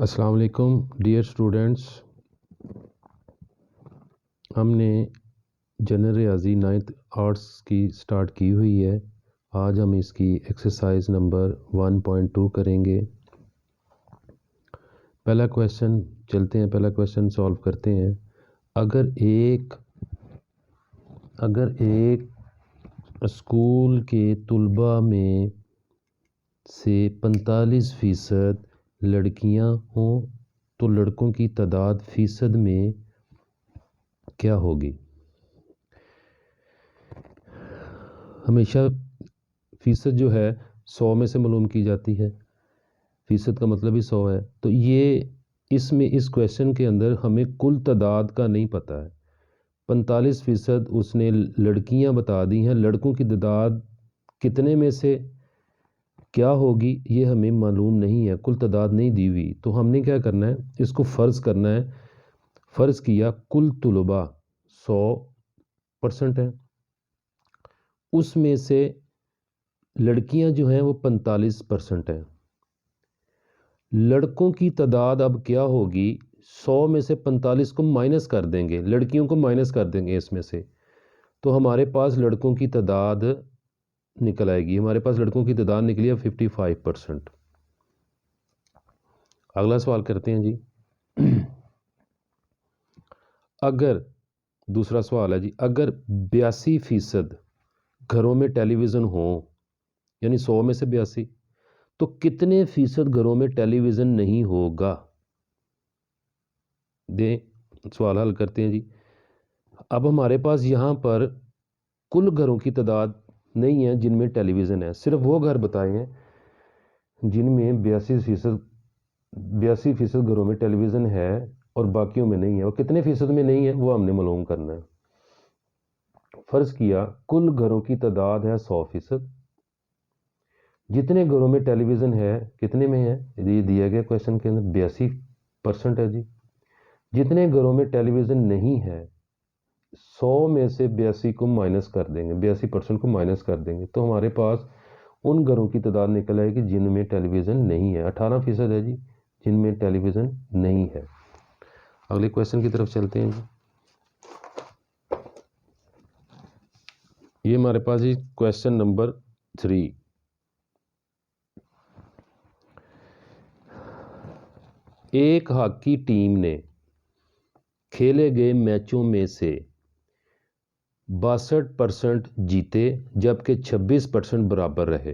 अस्सलाम वालेकुम dear students. हमने जनरल रियाजी 9th आर्ट्स की स्टार्ट की हुई है। आज हम इसकी एक्सरसाइज नंबर 1.2 करेंगे। पहला क्वेश्चन चलते हैं, पहला क्वेश्चन सॉल्व करते हैं। अगर एक स्कूल के तलबा में से 45% लड़कियां हों तो लड़कों की तादाद फ़ीसद में क्या होगी। हमेशा फ़ीसद जो है 100 में से मालूम की जाती है, फ़ीसद का मतलब ही 100 है। तो ये इस क्वेश्चन के अंदर हमें कुल तादाद का नहीं पता है। 45% उसने लड़कियां बता दी हैं, लड़कों की तादाद कितने में से क्या होगी ये हमें मालूम नहीं है, कुल तादाद नहीं दी हुई। तो हमने क्या करना है, इसको फ़र्ज़ करना है। फ़र्ज़ किया कुल तलबा 100% है, उसमें से लड़कियां जो हैं वो 45% हैं। लड़कों की तादाद अब क्या होगी, 100 में से 45 को माइनस कर देंगे, लड़कियों को माइनस कर देंगे इसमें से, तो हमारे पास लड़कों की तादाद निकल आएगी। हमारे पास लड़कों की तादाद निकली है 55%। अगला सवाल करते हैं जी। अगर दूसरा सवाल है जी, अगर 82% घरों में टेलीविज़न हो, यानी 100 में से 82, तो कितने फ़ीसद घरों में टेलीविज़न नहीं होगा। सवाल हल करते हैं जी। अब हमारे पास यहाँ पर कुल घरों की तादाद नहीं है जिनमें टेलीविज़न है, सिर्फ वो घर बताए हैं जिनमें 82% घरों में टेलीविज़न है और बाकियों में नहीं है। और कितने फ़ीसद में नहीं है वो हमने मालूम करना है। फ़र्ज़ किया कुल घरों की तादाद है 100%, जितने घरों में टेलीविज़न है कितने में है, ये दिया गया क्वेश्चन के अंदर 82% है जी। जितने घरों में टेलीविज़न नहीं है 100 में से 82 को माइनस कर देंगे, 82% को माइनस कर देंगे, तो हमारे पास उन घरों की तादाद निकल आएगी जिनमें टेलीविज़न नहीं है। 18% है जी जिनमें टेलीविज़न नहीं है। अगले क्वेश्चन की तरफ चलते हैं जी। ये हमारे पास जी क्वेश्चन नंबर 3। एक हॉकी टीम ने खेले गए मैचों में से 62% जीते जबकि 26% बराबर रहे।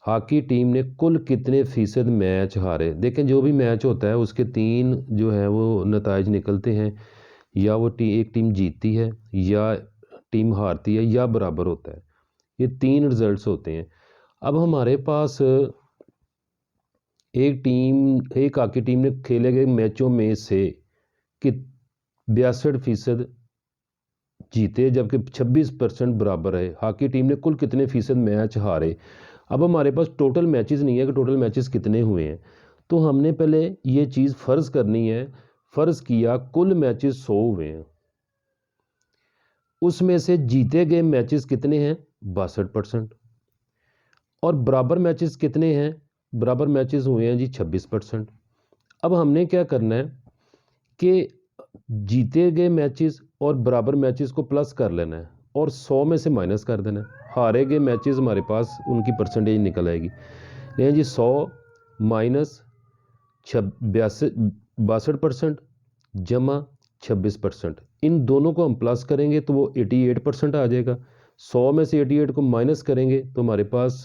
हॉकी टीम ने कुल कितने फ़ीसद मैच हारे। देखें, जो भी मैच होता है उसके 3 जो है वो नताइज निकलते हैं, या वो एक टीम जीतती है, या टीम हारती है, या बराबर होता है। ये 3 रिज़ल्ट्स होते हैं। अब हमारे पास एक हॉकी टीम ने खेले गए मैचों में से कि 62% जीते जबकि 26% बराबर है। हॉकी टीम ने कुल कितने फ़ीसद मैच हारे। अब हमारे पास टोटल मैचेस नहीं है कि टोटल मैचेस कितने हुए हैं, तो हमने पहले ये चीज़ फ़र्ज़ करनी है। फ़र्ज़ किया कुल मैचेस 100 हुए हैं, उसमें से जीते गए मैचेस कितने हैं 62%, और बराबर मैचेस कितने हैं, बराबर मैचेस हुए हैं जी 26%। अब हमने क्या करना है कि जीते गए मैचेस और बराबर मैचेस को प्लस कर लेना है और 100 में से माइनस कर देना है। हारे गए मैचेस हमारे पास उनकी परसेंटेज निकल आएगी। लेकिन जी 100 माइनस 62% जमा 26%, इन दोनों को हम प्लस करेंगे तो वो 88% आ जाएगा। 100 में से 88 को माइनस करेंगे तो हमारे पास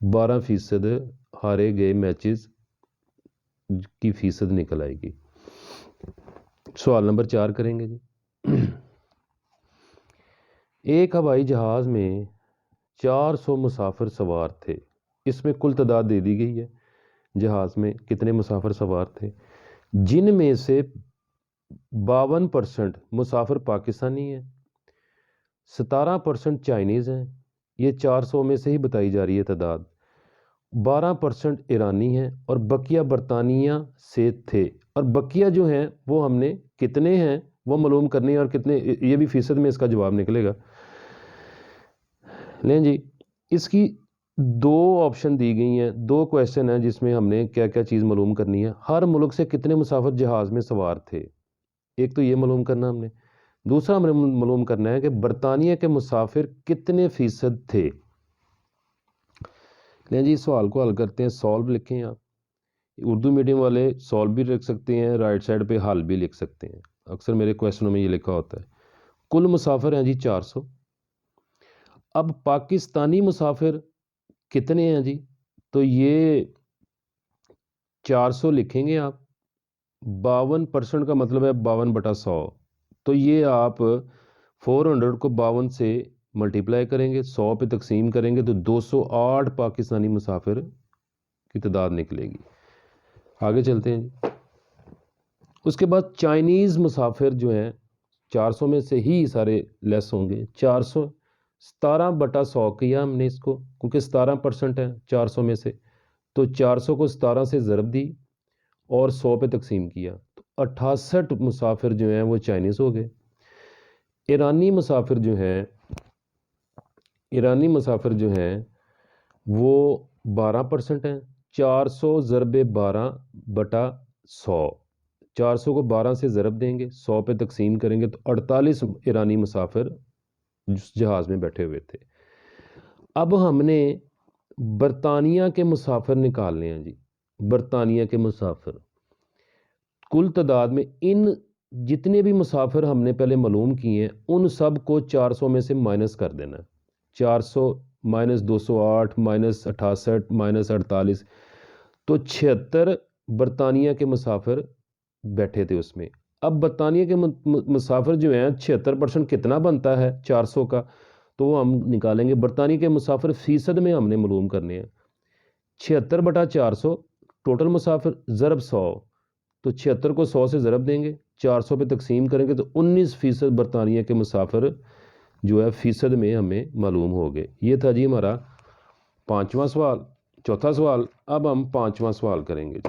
12% हारे गए मैचेस की फ़ीसद निकल आएगी। सवाल नंबर 4 करेंगे जी। एक हवाई जहाज़ में 400 मुसाफिर सवार थे। इसमें कुल तादाद दे दी गई है, जहाज़ में कितने मुसाफिर सवार थे, जिनमें से 52% मुसाफिर पाकिस्तानी हैं, 17% चाइनीज़ हैं, ये 400 में से ही बताई जा रही है तादाद, 12% ईरानी हैं और बकिया बरतानिया से थे। और बकिया जो हैं वो हमने कितने हैं वो मालूम करनी है, और कितने, ये भी फ़ीसद में इसका जवाब निकलेगा। लें जी, इसकी दो ऑप्शन दी गई हैं, दो क्वेश्चन हैं जिसमें हमने क्या क्या चीज़ मालूम करनी है। हर मुल्क से कितने मुसाफिर जहाज़ में सवार थे, एक तो ये मालूम करना हमने। दूसरा हमने मालूम करना है कि बरतानिया के मुसाफिर कितने फ़ीसद थे। लें जी, सवाल को हल करते हैं। सॉल्व लिखें आप। उर्दू मीडियम वाले सॉल्व भी लिख सकते हैं, राइट साइड पे हल भी लिख सकते हैं। अक्सर मेरे क्वेश्चनों में ये लिखा होता है। कुल मुसाफिर हैं जी 400। अब पाकिस्तानी मुसाफिर कितने हैं जी, तो ये 400 लिखेंगे आप। 52% का मतलब है 52/100। तो ये आप 400 को 52 से मल्टीप्लाई करेंगे, 100 पे तकसीम करेंगे तो 208 पाकिस्तानी मुसाफिर की तादाद निकलेगी। आगे चलते हैं जी। उसके बाद चाइनीज़ मुसाफिर जो हैं 400 में से ही सारे लेस होंगे। 400 17/100 किया हमने इसको, क्योंकि 17% है 400 में से। तो 400 को 17 से ज़रब दी और 100 पे तकसीम किया तो 68 मुसाफिर जो हैं वो चाइनीज़ हो गए। ईरानी मुसाफिर जो हैं वो 12% हैं। 400 ज़रबे 12/100। 400 को 12 से ज़रब देंगे, 100 पे तकसीम करेंगे तो 48 ईरानी मुसाफिर जहाज़ में बैठे हुए थे। अब हमने बरतानिया के मुसाफिर निकालने हैं जी। बरतानिया के मुसाफिर कुल तादाद में इन जितने भी मुसाफिर हमने पहले मालूम किए हैं उन सब को 400 में से माइनस कर देना है। 400 माइनस 208 माइनस 68 माइनस 48, तो 76 बरतानिया के मुसाफिर बैठे थे उसमें। अब बरतानिया के मुसाफिर जो हैं 76% कितना बनता है 400 का, तो वो हम निकालेंगे। बरतानिया के मुसाफिर फ़ीसद में हमने मालूम करने हैं। 76/400 टोटल मुसाफिर ज़रब 100, तो 76 को 100 से ज़रब देंगे, 400 पे तकसीम करेंगे तो 19% बरतानिया के मुसाफिर जो है फ़ीसद में हमें मालूम हो गए। ये था जी हमारा 5वां सवाल। चौथा सवाल। अब हम 5वां सवाल करेंगे।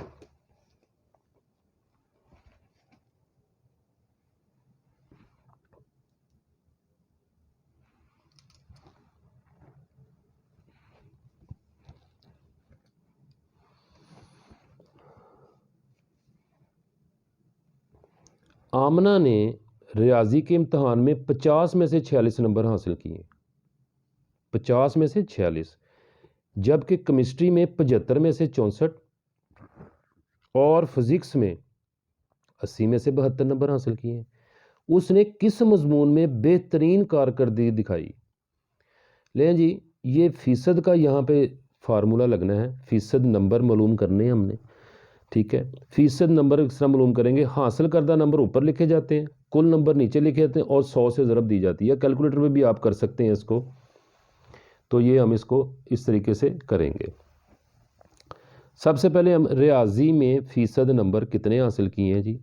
आमना ने रियाजी के इम्तहान में 50 में से 46 नंबर हासिल किए। 50 में से 46, जबकि केमिस्ट्री में 75 में से 64 और फिज़िक्स में 80 में से 72 नंबर हासिल किए। उसने किस मजमून में बेहतरीन कारकर्दगी दिखाई। लें जी, ये फ़ीसद का यहाँ पे फार्मूला लगना है। फ़ीसद नंबर मालूम करने हैं हमने, ठीक है। फ़ीसद नंबर इस तरह मालूम करेंगे, हासिल करदा नंबर ऊपर लिखे जाते हैं, कुल नंबर नीचे लिखे जाते हैं और 100 से ज़रब दी जाती है। कैलकुलेटर में भी आप कर सकते हैं इसको। तो ये हम इसको इस तरीके से करेंगे। सबसे पहले हम रियाजी में फ़ीसद नंबर कितने हासिल किए हैं जी।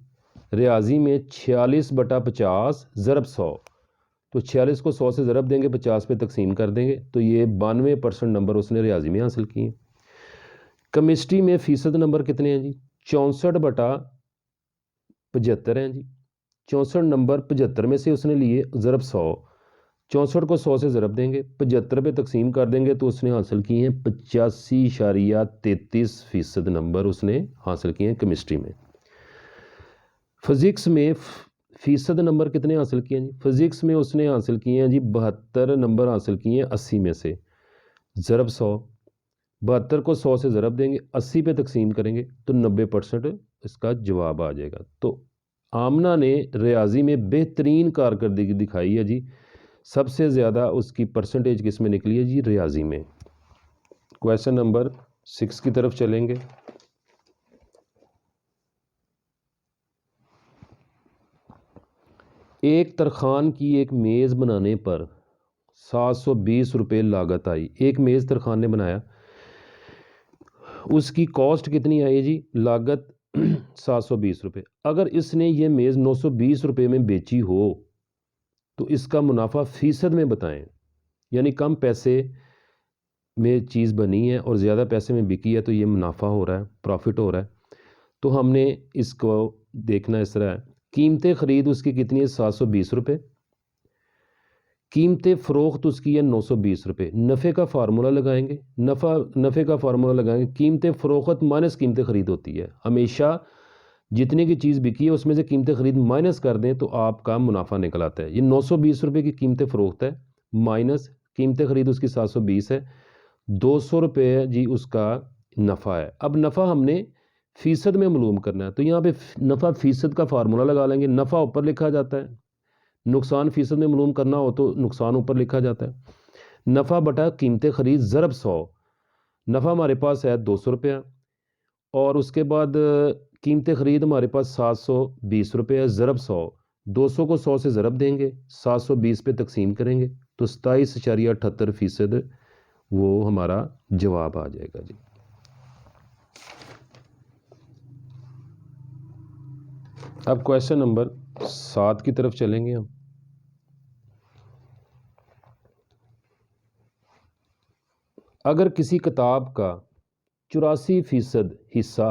रियाजी में 46/50 ज़रब 100, तो 46 को 100 से ज़रब देंगे, 50 पे तकसीम कर देंगे तो ये 92% नंबर उसने रियाजी में हासिल किए। केमिस्ट्री में फ़ीसद नंबर कितने हैं जी, 64/75 हैं जी। 64 नंबर 75 में से उसने लिए ज़रब 100, 64 को 100 से ज़रब देंगे, 75 पे तकसीम कर देंगे तो उसने हासिल किए हैं 85.33% नंबर उसने हासिल किए हैं केमिस्ट्री में। फिज़िक्स में फ़ीसद नंबर कितने हासिल किए हैं जी। फिज़िक्स में उसने हासिल किए हैं जी 72 नंबर हासिल किए हैं 80 में से, ज़रब 100। 72 को 100 से ज़रब देंगे, 80 पे तकसीम करेंगे तो 90% इसका जवाब आ जाएगा। तो आमना ने रियाजी में बेहतरीन कारकर्दगी दिखाई है जी। सबसे ज़्यादा उसकी परसेंटेज किस में निकली है जी, रियाजी में। क्वेश्चन नंबर 6 की तरफ चलेंगे। एक तरखान की एक मेज़ बनाने पर 720 रुपये लागत आई। एक मेज़ तरखान ने बनाया, उसकी कॉस्ट कितनी आई जी, लागत 720 रुपये। अगर इसने ये मेज़ 920 रुपये में बेची हो तो इसका मुनाफा फ़ीसद में बताएं। यानी कम पैसे में चीज़ बनी है और ज़्यादा पैसे में बिकी है तो ये मुनाफा हो रहा है, प्रॉफिट हो रहा है। तो हमने इसको देखना इस तरह है। कीमत ख़रीद उसकी कितनी है, 720 रुपये। कीमत फ़रोख्त उसकी है 920 रुपये। नफ़े का फार्मूला लगाएंगे, नफ़े का फार्मूला लगाएंगे, कीमत फ़रोख्त माइनस कीमत ख़रीद होती है। हमेशा जितने की चीज़ बिकी है उसमें से कीमत ख़रीद माइनस कर दें तो आपका मुनाफा निकल आता है। ये 920 रुपये की कीमत फ़रोख्त है, माइनस कीमत ख़रीद उसकी 720 है, 200 रुपये जी उसका नफ़ा है। अब नफ़ा हमने फ़ीसद में मालूम करना है, तो यहाँ पे नफ़ा फ़ीसद का फार्मूला लगा लेंगे। नफ़ा ऊपर लिखा जाता है, नुकसान फ़ीसद में मालूम करना हो तो नुकसान ऊपर लिखा जाता है। नफ़ा बटा कीमत ख़रीद ज़रब 100। नफ़ा हमारे पास है 200 रुपया और उसके बाद कीमत ख़रीद हमारे पास 720 रुपये है, ज़रब 100। 200 को 100 से ज़रब देंगे, 720 पे तकसीम करेंगे तो 27.78% वो हमारा जवाब आ जाएगा जी। अब क्वेश्चन नंबर 7 की तरफ चलेंगे हम। अगर किसी किताब का 84% हिस्सा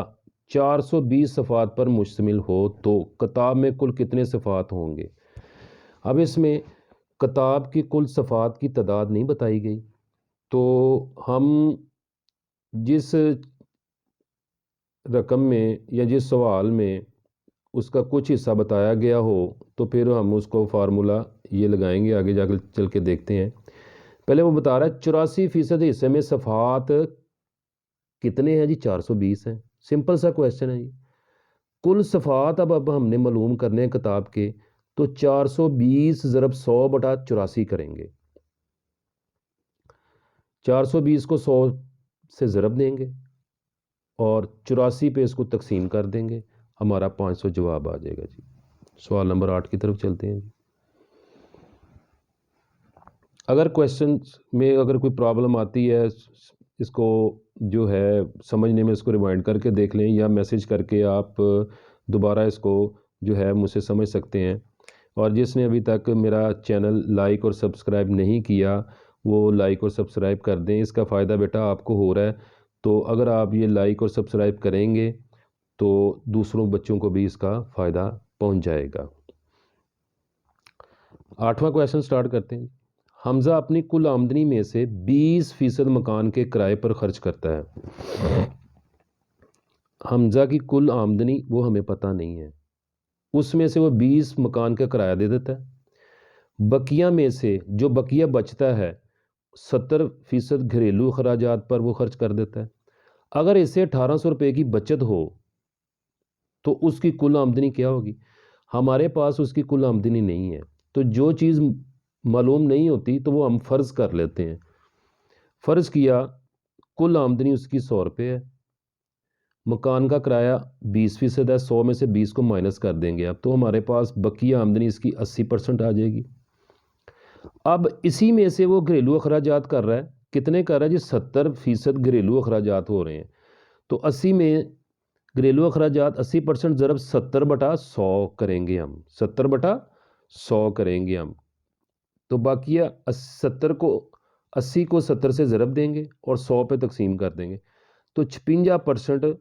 420 सफ़ात पर मुश्तमिल हो तो किताब में कुल कितने सफ़ात होंगे। अब इसमें किताब की कुल सफ़ात की तादाद नहीं बताई गई, तो हम जिस रकम में या जिस सवाल में उसका कुछ हिस्सा बताया गया हो तो फिर हम उसको फार्मूला ये लगाएंगे, आगे जाकर चल के देखते हैं। पहले वो बता रहा है 84% हिस्से में सफ़ात कितने हैं जी, 420 हैं। सिंपल सा क्वेश्चन है जी। कुल सफ़ात अब हमने मालूम करने हैं किताब के, तो 420 ज़रब 100 बटा 84 करेंगे। 420 को 100 से ज़रब देंगे और 84 पे इसको तकसीम कर देंगे, हमारा 500 जवाब आ जाएगा जी। सवाल नंबर 8 की तरफ चलते हैं जी। अगर क्वेश्चन में अगर कोई प्रॉब्लम आती है, इसको जो है समझने में इसको रिमाइंड करके देख लें या मैसेज करके आप दोबारा इसको जो है मुझसे समझ सकते हैं। और जिसने अभी तक मेरा चैनल लाइक और सब्सक्राइब नहीं किया वो लाइक और सब्सक्राइब कर दें, इसका फ़ायदा बेटा आपको हो रहा है। तो अगर आप ये लाइक और सब्सक्राइब करेंगे तो दूसरों बच्चों को भी इसका फ़ायदा पहुंच जाएगा। 8वां क्वेश्चन स्टार्ट करते हैं। हमज़ा अपनी कुल आमदनी में से 20% मकान के किराए पर खर्च करता है। हमज़ा की कुल आमदनी वो हमें पता नहीं है, उसमें से वो 20 मकान का किराया दे देता है। बकिया में से जो बकिया बचता है 70% घरेलू अखराजात पर वो खर्च कर देता है। अगर इससे 1800 रुपये की बचत हो तो उसकी कुल आमदनी क्या होगी। हमारे पास उसकी कुल आमदनी नहीं है, तो जो चीज़ मालूम नहीं होती तो वो हम फ़र्ज़ कर लेते हैं। फ़र्ज़ किया कुल आमदनी उसकी 100 रुपये है, मकान का किराया 20% है, 100 में से 20 को माइनस कर देंगे अब, तो हमारे पास बकिया आमदनी इसकी 80% आ जाएगी। अब इसी में से वो घरेलू अखराजात कर रहा है, कितने कर रहा है जी, 70% घरेलू अखराजात हो रहे हैं। तो 80 में घरेलू अखराजात 80% ज़रब 70 बटा 100 करेंगे हम, 70 बटा 100 करेंगे हम। तो बाकिया 70 को 80 को 70 से ज़रब देंगे और 100 पे तकसीम कर देंगे, तो 56%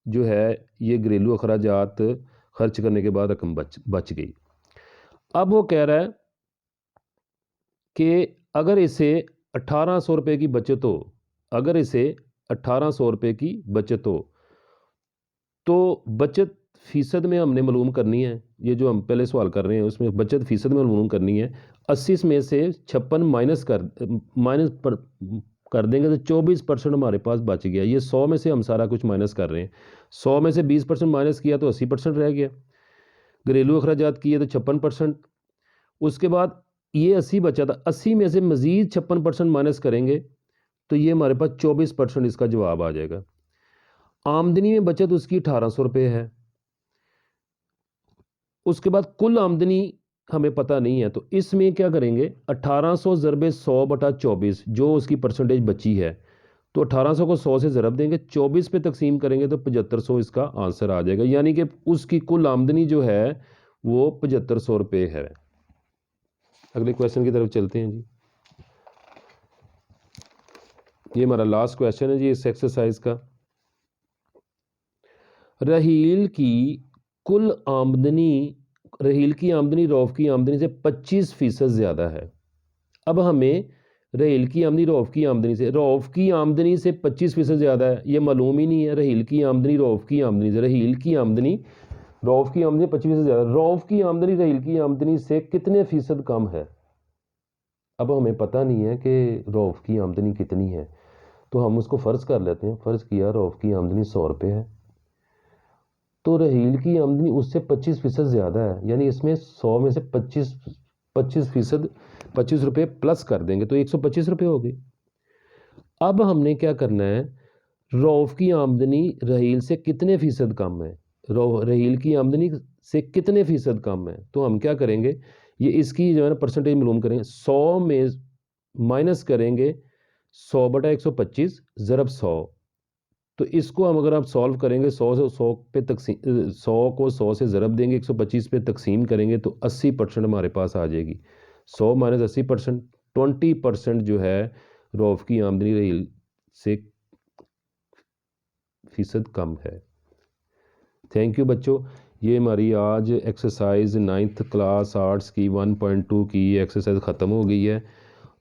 जो है ये घरेलू अखराजात खर्च करने के बाद रकम बच गई। अब वो कह रहा है कि अगर इसे 1800 रुपये की बचत हो, अगर इसे 1800 रुपये की बचत हो तो बचत फ़ीसद में हमने मालूम करनी है। ये जो हम पहले सवाल कर रहे हैं उसमें बचत फ़ीसद में मालूम करनी है। 80 में से 56 माइनस कर देंगे तो 24% हमारे पास बच गया। ये 100 में से हम सारा कुछ माइनस कर रहे हैं, 100 में से 20% माइनस किया तो 80% रह गया। घरेलू अखराजात किए तो 56%। उसके बाद ये 80 बचा था, 80 में से मज़ीद 56% माइनस करेंगे तो ये हमारे पास 24% इसका जवाब आ जाएगा। आमदनी में बचत उसकी 1800 रुपये है। उसके बाद कुल आमदनी हमें पता नहीं है, तो इसमें क्या करेंगे, 1800 ज़रबे 100 बटा 24 जो उसकी परसेंटेज बची है, तो 1800 को 100 से ज़रब देंगे, 24 पे तकसीम करेंगे तो 7500 इसका आंसर आ जाएगा। यानी कि उसकी कुल आमदनी जो है वो 7500 रुपये है। अगले क्वेश्चन की तरफ चलते हैं जी। ये हमारा लास्ट क्वेश्चन है जी इस एक्सरसाइज का। रहील की आमदनी रौफ की आमदनी से 25% ज़्यादा है। अब हमें रहील की आमदनी रऊफ़ की आमदनी से, रऊफ़ की आमदनी से 25% ज़्यादा है, ये मालूम ही नहीं है। रहील की आमदनी रऊफ़ की आमदनी से, रहील की आमदनी रऊफ़ की आमदनी 25% ज़्यादा, रऊफ़ की आमदनी रहील की आमदनी से कितने फ़ीसद कम है। अब हमें पता नहीं है कि रऊफ़ की आमदनी कितनी है, तो हम उसको फ़र्ज़ कर लेते हैं। फ़र्ज़ किया रऊफ़ की आमदनी 100 रुपये है, तो रहील की आमदनी उससे 25% ज़्यादा है, यानी इसमें 100 में से 25% 25 रुपये प्लस कर देंगे तो 125 रुपये हो गए। अब हमने क्या करना है, रऊफ़ की आमदनी रहील से कितने फ़ीसद कम है, रहील की आमदनी से कितने फ़ीसद कम है, तो हम क्या करेंगे, ये इसकी जो है ना परसेंटेज मालूम करेंगे। 100 में माइनस करेंगे 100/125 ज़रब 100, तो इसको हम अगर आप सॉल्व करेंगे 100 से 100 पे तकसीम 100 को 100 से ज़रब देंगे 125 पे तकसीम करेंगे तो 80% हमारे पास आ जाएगी। 100 माइनस 80%, 20% जो है रऊफ़ की आमदनी रहील से फ़ीसद कम है। थैंक यू बच्चों, ये हमारी आज एक्सरसाइज 9th क्लास आर्ट्स की 1.2 की एक्सरसाइज ख़त्म हो गई है।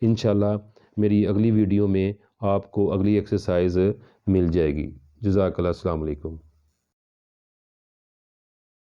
इंशाल्लाह मेरी अगली वीडियो में आपको अगली एक्सरसाइज मिल जाएगी। जज़ाकल्लाह, अस्सलाम वालेकुम।